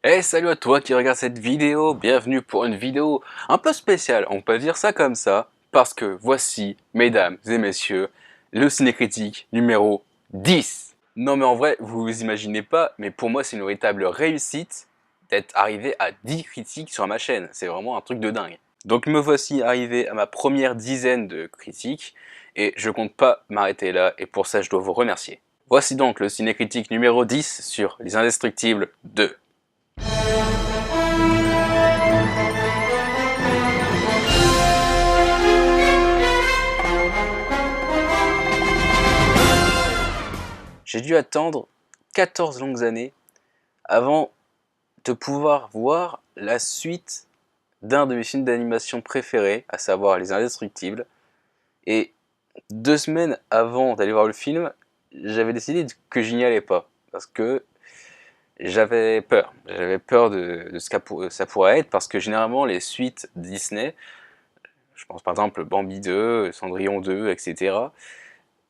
Hey, salut à toi qui regarde cette vidéo, bienvenue pour une vidéo un peu spéciale, on peut dire ça comme ça, parce que voici, mesdames et messieurs, le cinécritique numéro 10. Non mais en vrai, vous vous imaginez pas, mais pour moi c'est une véritable réussite d'être arrivé à 10 critiques sur ma chaîne, c'est vraiment un truc de dingue. Donc me voici arrivé à ma première dizaine de critiques, et je compte pas m'arrêter là, et pour ça je dois vous remercier. Voici donc le cinécritique numéro 10 sur Les Indestructibles 2. J'ai dû attendre 14 longues années avant de pouvoir voir la suite d'un de mes films d'animation préférés, à savoir Les Indestructibles. Et 2 semaines avant d'aller voir le film, j'avais décidé que j'y allais pas. Parce que j'avais peur. J'avais peur de ce que ça pourrait être, parce que généralement les suites Disney, je pense par exemple Bambi 2, Cendrillon 2, etc.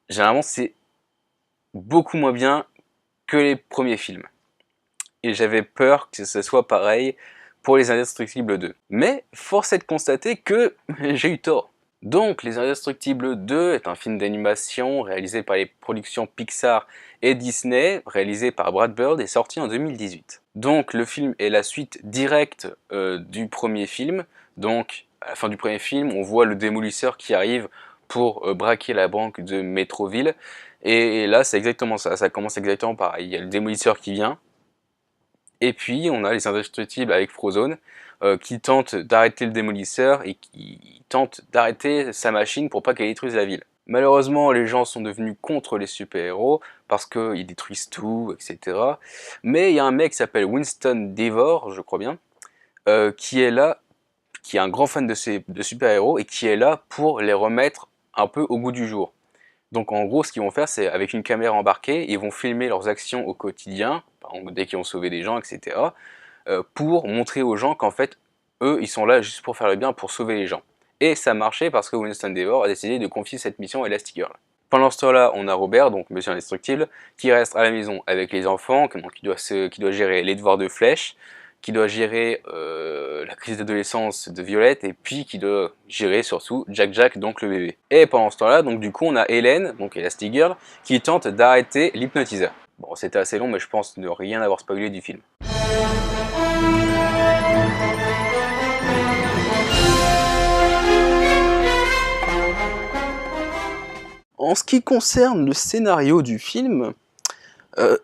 Généralement c'est beaucoup moins bien que les premiers films. Et j'avais peur que ce soit pareil pour Les Indestructibles 2. Mais force est de constater que j'ai eu tort. Donc Les Indestructibles 2 est un film d'animation réalisé par les productions Pixar et Disney, réalisé par Brad Bird et sorti en 2018. Donc le film est la suite directe du premier film. Donc à la fin du premier film, on voit le démolisseur qui arrive pour braquer la banque de Metroville. Et là c'est exactement ça, ça commence exactement pareil. Il y a le démolisseur qui vient, et puis on a les Indestructibles avec Frozone qui tentent d'arrêter le démolisseur et qui tentent d'arrêter sa machine pour pas qu'elle détruise la ville. Malheureusement, les gens sont devenus contre les super-héros parce qu'ils détruisent tout, etc. Mais il y a un mec qui s'appelle Winston Devor, je crois bien, qui est là, qui est un grand fan de super-héros et qui est là pour les remettre un peu au goût du jour. Donc en gros, ce qu'ils vont faire, c'est avec une caméra embarquée, ils vont filmer leurs actions au quotidien, par exemple dès qu'ils ont sauvé des gens, etc., pour montrer aux gens qu'en fait, eux, ils sont là juste pour faire le bien, pour sauver les gens. Et ça marchait parce que Winston Devor a décidé de confier cette mission à Elastigirl. Pendant ce temps-là, on a Robert, donc Monsieur Indestructible, qui reste à la maison avec les enfants, donc qui doit gérer les devoirs de Flèche, qui doit gérer la crise d'adolescence de Violette, et puis qui doit gérer surtout Jack, donc le bébé. Et pendant ce temps-là, donc du coup, on a Hélène, donc Elastigirl, qui tente d'arrêter l'hypnotiseur. Bon, c'était assez long, mais je pense ne rien avoir spoilé du film. En ce qui concerne le scénario du film, euh,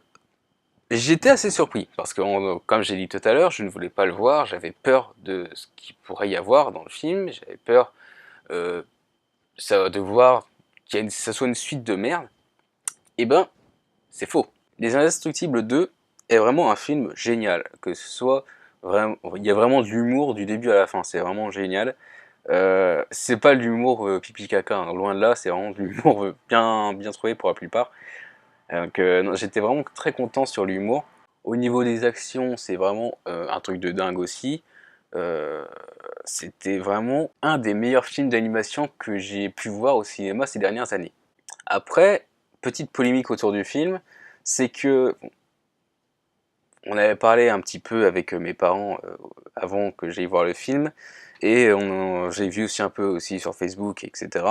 j'étais assez surpris, parce que comme j'ai dit tout à l'heure, je ne voulais pas le voir, j'avais peur de ce qu'il pourrait y avoir dans le film, j'avais peur euh, de voir que ça soit une suite de merde. Et ben, c'est faux. Les Indestructibles 2 est vraiment un film génial, que ce soit vraiment, il y a vraiment de l'humour du début à la fin, c'est vraiment génial. C'est pas de l'humour pipi caca, hein, loin de là, c'est vraiment de l'humour bien trouvé pour la plupart. Donc j'étais vraiment très content sur l'humour. Au niveau des actions, c'est vraiment un truc de dingue aussi. Euh, C'était vraiment un des meilleurs films d'animation que j'ai pu voir au cinéma ces dernières années. Après, petite polémique autour du film, c'est que on avait parlé un petit peu avec mes parents avant que j'aille voir le film, et j'ai vu aussi un peu aussi sur Facebook, etc.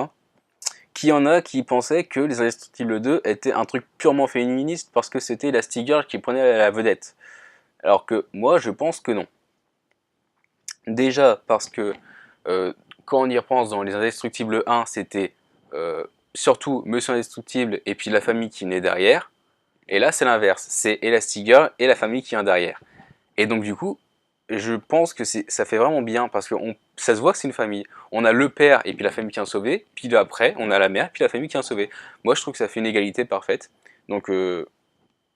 Qu'il y en a qui pensaient que Les Indestructibles 2 était un truc purement féministe parce que c'était la Elastigirl qui prenait la vedette. Alors que moi, je pense que non. Déjà parce que quand on y repense dans Les Indestructibles 1, c'était surtout Monsieur Indestructible et puis la famille qui venait derrière. Et là, c'est l'inverse. C'est Elastigirl et la famille qui vient derrière. Et donc du coup, je pense que ça fait vraiment bien parce que ça se voit que c'est une famille. On a le père et puis la famille qui vient sauver, puis après on a la mère et puis la famille qui vient sauver. Moi je trouve que ça fait une égalité parfaite. Donc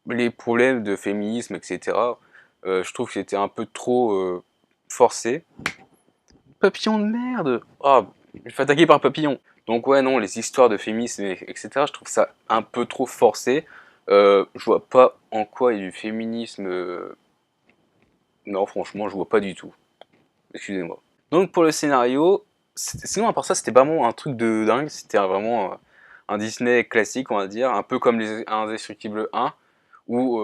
les problèmes de féminisme, etc., je trouve que c'était un peu trop forcé. Papillon de merde. Ah, je me fais attaquer par un papillon. Donc ouais non, les histoires de féminisme, etc., je trouve ça un peu trop forcé. Je vois pas en quoi il y a du féminisme. Non, franchement, je vois pas du tout. Excusez-moi. Donc pour le scénario, sinon à part ça, c'était vraiment un truc de dingue. C'était vraiment un Disney classique, on va dire, un peu comme les Indestructibles 1, où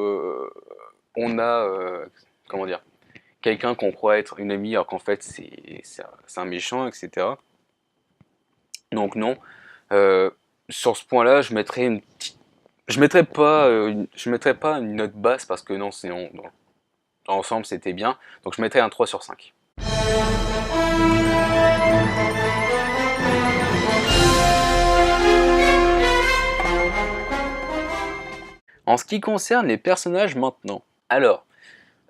on a comment dire, quelqu'un qu'on croit être une amie alors qu'en fait c'est un méchant, etc. Donc non, euh, sur ce point-là, je mettrais pas une note basse parce que non, sinon dans l'ensemble c'était bien. Donc je mettrais un 3 sur 5. En ce qui concerne les personnages maintenant, alors,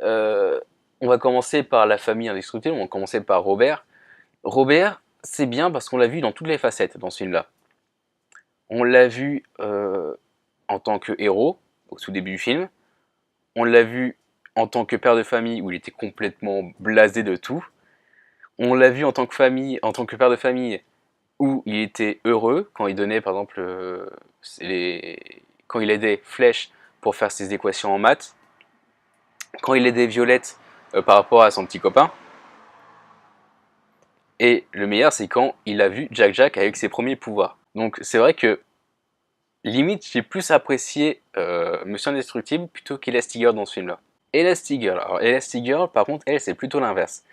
euh, on va commencer par la famille indestructible, on va commencer par Robert. Robert, c'est bien parce qu'on l'a vu dans toutes les facettes dans ce film-là. On l'a vu en tant que héros, au tout début du film. On l'a vu en tant que père de famille où il était complètement blasé de tout. On l'a vu en tant que famille, en tant que père de famille où il était heureux quand il donnait par exemple quand il aidait Flèche pour faire ses équations en maths, quand il aidait Violette par rapport à son petit copain. Et le meilleur, c'est quand il a vu Jack Jack avec ses premiers pouvoirs. Donc c'est vrai que limite j'ai plus apprécié Monsieur Indestructible plutôt qu'Elastigirl dans ce film-là. Elastigirl, alors Elastigirl par contre elle c'est plutôt l'inverse.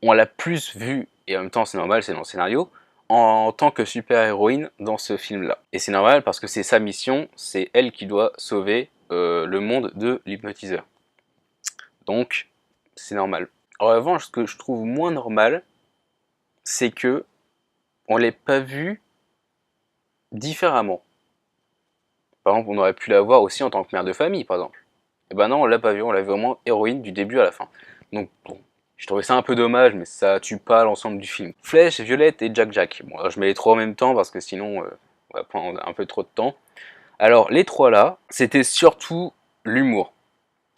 On l'a plus vue, et en même temps c'est normal, c'est dans le scénario, en tant que super-héroïne dans ce film-là. Et c'est normal parce que c'est sa mission, c'est elle qui doit sauver le monde de l'hypnotiseur. Donc c'est normal. En revanche, ce que je trouve moins normal, c'est que on l'ait pas vue différemment. Par exemple, on aurait pu la voir aussi en tant que mère de famille, par exemple. Et ben non, on l'a pas vu, on l'a vu vraiment héroïne du début à la fin. Donc bon, je trouvais ça un peu dommage, mais ça tue pas l'ensemble du film. Flèche, Violette et Jack Jack. Bon, alors je mets les trois en même temps parce que sinon, on va prendre un peu trop de temps. Alors, les trois là, c'était surtout l'humour.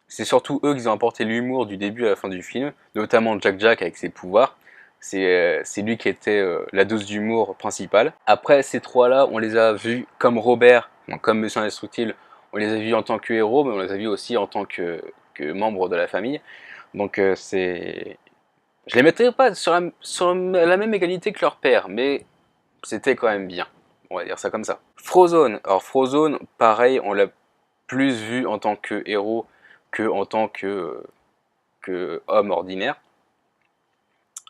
C'est surtout eux qui ont apporté l'humour du début à la fin du film, notamment Jack Jack avec ses pouvoirs. C'est lui qui était la dose d'humour principale. Après, ces trois-là, on les a vus comme Robert, comme Monsieur Indestructible, on les a vus en tant que héros, mais on les a vus aussi en tant que membres de la famille. Donc je les mettrais pas sur la même égalité que leur père, mais c'était quand même bien. On va dire ça comme ça. Frozone. Alors Frozone, pareil, on l'a plus vu en tant que héros que en tant que homme ordinaire.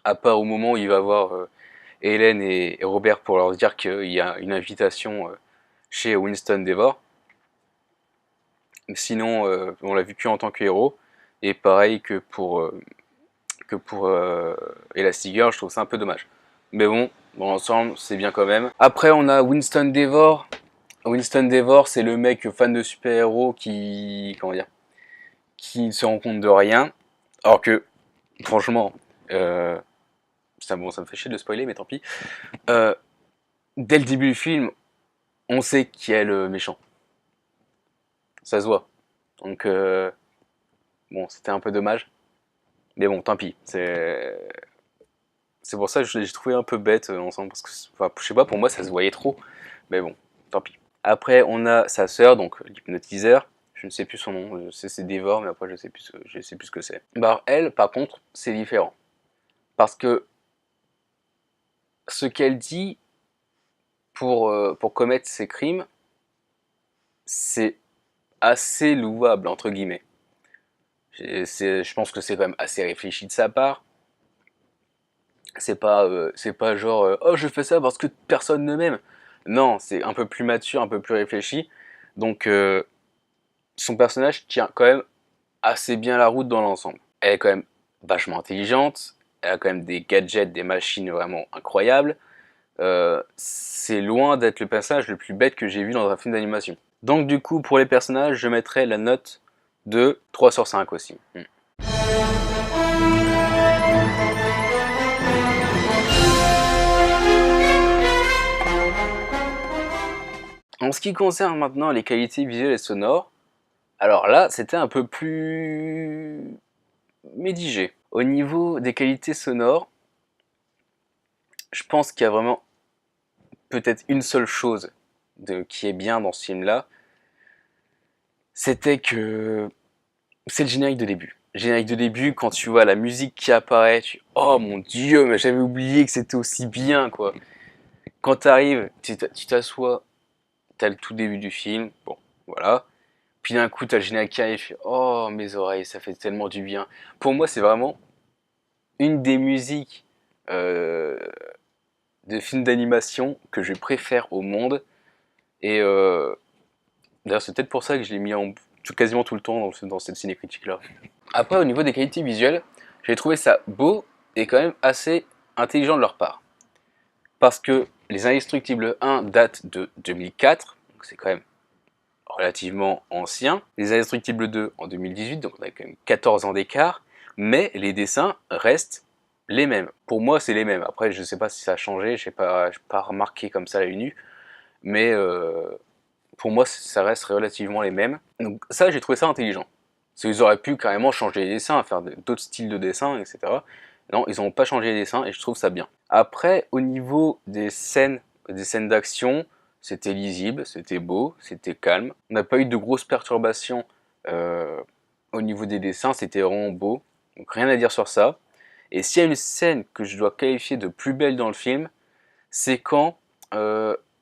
À part au moment où il va voir Hélène et Robert pour leur dire qu'il y a une invitation chez Winston Devor. Sinon, on l'a vu que en tant que héros. Et pareil que pour Elastigirl, je trouve ça un peu dommage. Mais bon, dans l'ensemble, c'est bien quand même. Après, on a Winston Devor. Winston Devor, c'est le mec fan de super-héros comment dire, qui ne se rend compte de rien. Alors que, franchement, ça me fait chier de spoiler, mais tant pis. Dès le début du film, on sait qui est le méchant. Ça se voit. Donc, bon, c'était un peu dommage. Mais bon, tant pis. C'est pour ça que j'ai trouvé un peu bête ensemble. Parce que, enfin, je sais pas, pour moi, ça se voyait trop. Mais bon, tant pis. Après, on a sa sœur, donc l'hypnotiseur. Je ne sais plus son nom. Je sais c'est Dévore, mais après, je sais plus ce que c'est. Bah, elle, par contre, c'est différent. Parce que ce qu'elle dit pour commettre ses crimes, c'est assez louable, entre guillemets. Je pense que c'est quand même assez réfléchi de sa part. C'est pas genre oh je fais ça parce que personne ne m'aime. Non, c'est un peu plus mature, un peu plus réfléchi. Donc son personnage tient quand même assez bien la route dans l'ensemble. Elle est quand même vachement intelligente. Elle a quand même des gadgets, des machines vraiment incroyables. C'est loin d'être le personnage le plus bête que j'ai vu dans un film d'animation. Donc du coup, pour les personnages, je mettrai la note de 3 sur 5 aussi. En ce qui concerne maintenant les qualités visuelles et sonores, alors là, c'était un peu plus mitigé. Au niveau des qualités sonores, je pense qu'il y a vraiment peut-être une seule chose qui est bien dans ce film-là, c'était que c'est le générique de début. Générique de début, quand tu vois la musique qui apparaît, oh mon dieu, mais j'avais oublié que c'était aussi bien, quoi. Quand t'arrives, tu t'assois, t'as le tout début du film, bon, voilà. Puis d'un coup, t'as le générique qui arrive, oh mes oreilles, ça fait tellement du bien. Pour moi, c'est vraiment une des musiques de films d'animation que je préfère au monde. Et d'ailleurs, c'est peut-être pour ça que je l'ai mis quasiment tout le temps dans cette ciné-critique-là. Après, au niveau des qualités visuelles, j'ai trouvé ça beau et quand même assez intelligent de leur part. Parce que Les Indestructibles 1 date de 2004, donc c'est quand même relativement ancien. Les Indestructibles 2 en 2018, donc on a quand même 14 ans d'écart, mais les dessins restent les mêmes. Pour moi, c'est les mêmes. Après, je ne sais pas si ça a changé, je n'ai pas remarqué comme ça à l'œil nu, mais pour moi, ça reste relativement les mêmes. Donc ça, j'ai trouvé ça intelligent. Ils auraient pu carrément changer les dessins, faire d'autres styles de dessin, etc. Non, ils n'ont pas changé les dessins et je trouve ça bien. Après, au niveau des scènes d'action, c'était lisible, c'était beau, c'était calme. On n'a pas eu de grosses perturbations au niveau des dessins, c'était vraiment beau. Donc rien à dire sur ça. Et s'il y a une scène que je dois qualifier de plus belle dans le film, c'est quand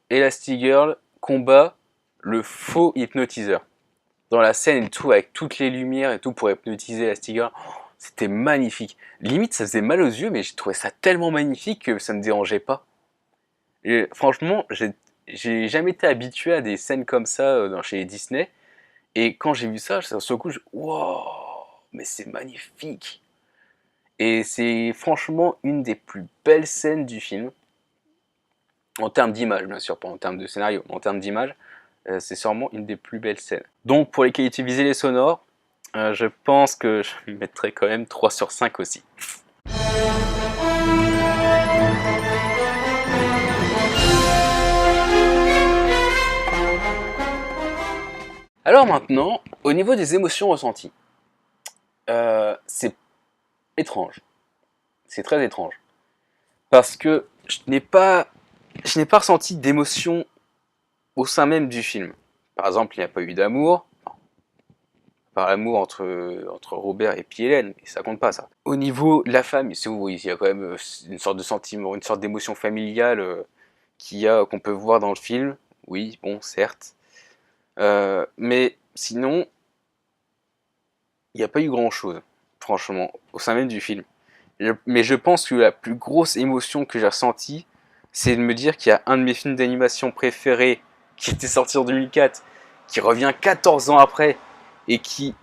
Elastigirl combat le faux hypnotiseur. Dans la scène et tout, avec toutes les lumières et tout pour hypnotiser Elastigirl, c'était magnifique. Limite, ça faisait mal aux yeux, mais j'ai trouvé ça tellement magnifique que ça me dérangeait pas. Et franchement, j'ai jamais été habitué à des scènes comme ça chez Disney. Et quand j'ai vu ça, sur le coup, wow, mais c'est magnifique. Et c'est franchement une des plus belles scènes du film. En termes d'image, bien sûr, pas en termes de scénario, mais en termes d'image, c'est sûrement une des plus belles scènes. Donc pour les qualités visuelles et sonores, je pense que je mettrais quand même 3 sur 5 aussi. Alors maintenant, au niveau des émotions ressenties, c'est étrange. C'est très étrange. Parce que je n'ai pas ressenti d'émotion au sein même du film. Par exemple, il n'y a pas eu d'amour. Par l'amour entre Robert et puis Hélène, mais ça compte pas ça. Au niveau de la femme, il y a quand même une sorte de sentiment, une sorte d'émotion familiale qu'on peut voir dans le film. Oui, bon, certes. Mais sinon, il n'y a pas eu grand chose, franchement, au sein même du film. Mais je pense que la plus grosse émotion que j'ai ressentie, c'est de me dire qu'il y a un de mes films d'animation préférés qui était sorti en 2004, qui revient 14 ans après, et qui,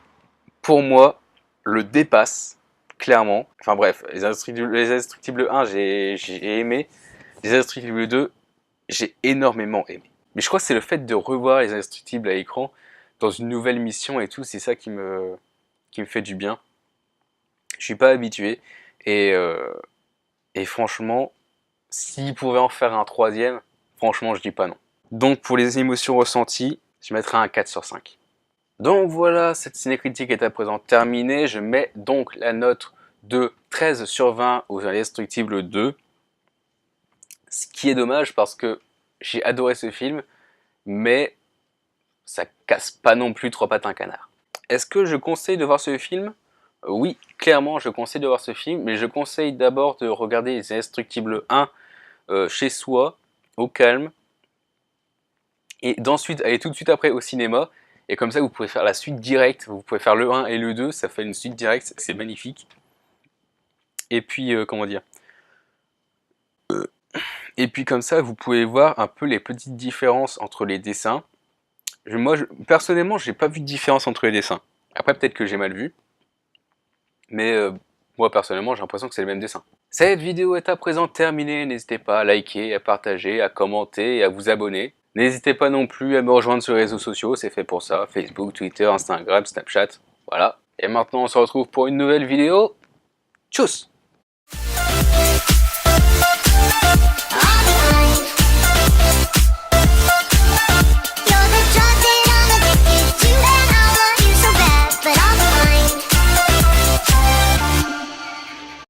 pour moi, le dépasse, clairement. Enfin bref, les Indestructibles 1, j'ai aimé. Les Indestructibles 2, j'ai énormément aimé. Mais je crois que c'est le fait de revoir les Indestructibles à l'écran, dans une nouvelle mission et tout, c'est ça qui me fait du bien. Je suis pas habitué, et franchement, s'ils pouvaient en faire un troisième, franchement, je dis pas non. Donc pour les émotions ressenties, je mettrai un 4 sur 5. Donc voilà, cette ciné-critique est à présent terminée. Je mets donc la note de 13 sur 20 aux Indestructibles 2. Ce qui est dommage parce que j'ai adoré ce film, mais ça casse pas non plus trois pattes un canard. Est-ce que je conseille de voir ce film ? Oui, clairement, je conseille de voir ce film, mais je conseille d'abord de regarder les Indestructibles 1 chez soi, au calme, et d'ensuite aller tout de suite après au cinéma. Et comme ça, vous pouvez faire la suite directe. Vous pouvez faire le 1 et le 2. Ça fait une suite directe. C'est magnifique. Et puis, comment dire Et puis comme ça, vous pouvez voir un peu les petites différences entre les dessins. Personnellement, j'ai pas vu de différence entre les dessins. Après, peut-être que j'ai mal vu. Mais moi, personnellement, j'ai l'impression que c'est le même dessin. Cette vidéo est à présent terminée. N'hésitez pas à liker, à partager, à commenter et à vous abonner. N'hésitez pas non plus à me rejoindre sur les réseaux sociaux, c'est fait pour ça, Facebook, Twitter, Instagram, Snapchat, voilà. Et maintenant on se retrouve pour une nouvelle vidéo. Tchuss!